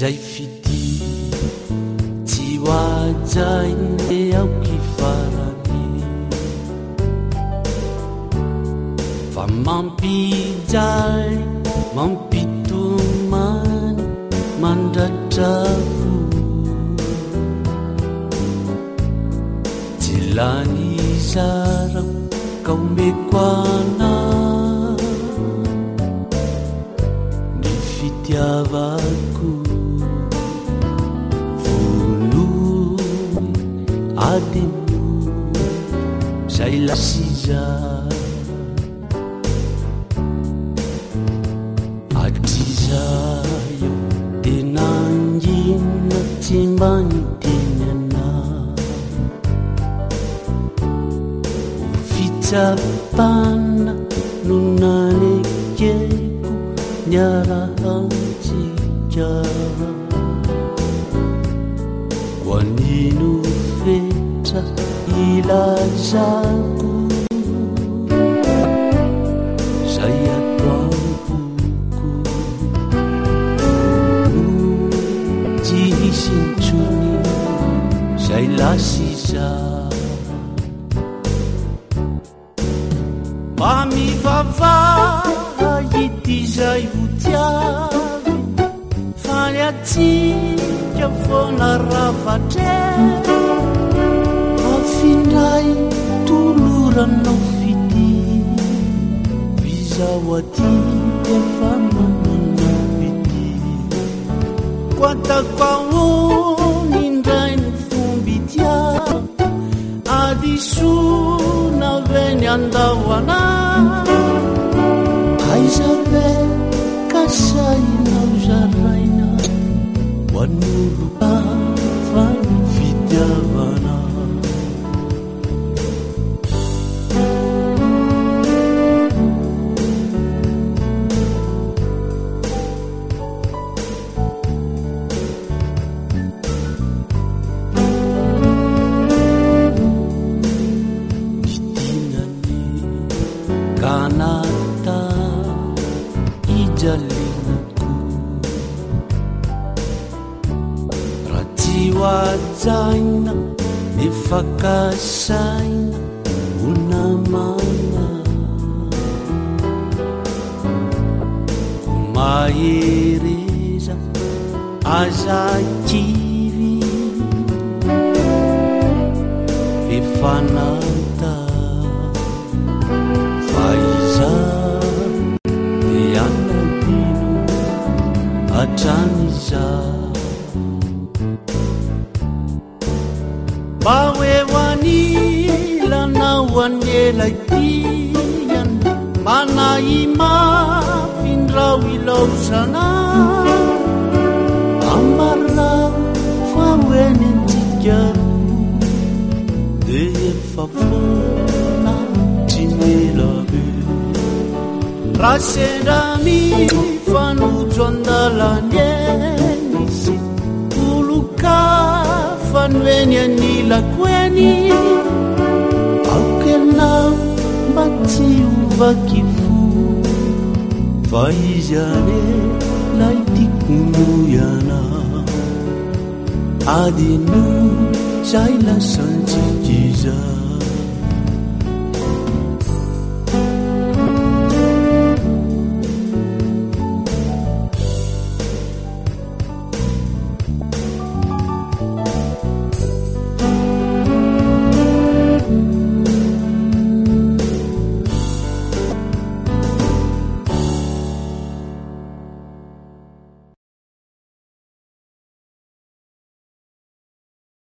izay fity tsy hoajainy aoky farany fa mampijay mampitomany mandratra fo tsy lany zara ka omeko ana ny fitiavako vono adino zay lasiza atizayo tenangina tsy mbanitenyana fitsapana no nanekeko niarahantsika hoanino fetra ilazako zay atoamboko tsy hisintsony zay lasiza mamivavaha ity zay hotiavy faniatsika fona ravatre afindray toloranao fity vizao aty efa manana fity koatako aony indray ny fomby tia adisona veny andahoana aizabe kasainao zaraina hoan'olo fa ny fitiavana kanata ijalinako raha tsy hoajaina efa kasaina honamana ko mahereza azakivy efanata faiza de anadino atraniza mba hoe hoanilana hoanelaityany manay mafindrao ilaozana amarao fa hoeny antikaro de efa fona tsy melabe raha sendrany fanojo andalany enisy oloka fanoeny anilako eny aokenao mba tsy ovaky fo fa izy ane lay tikonoiana adino zay lasantsikiza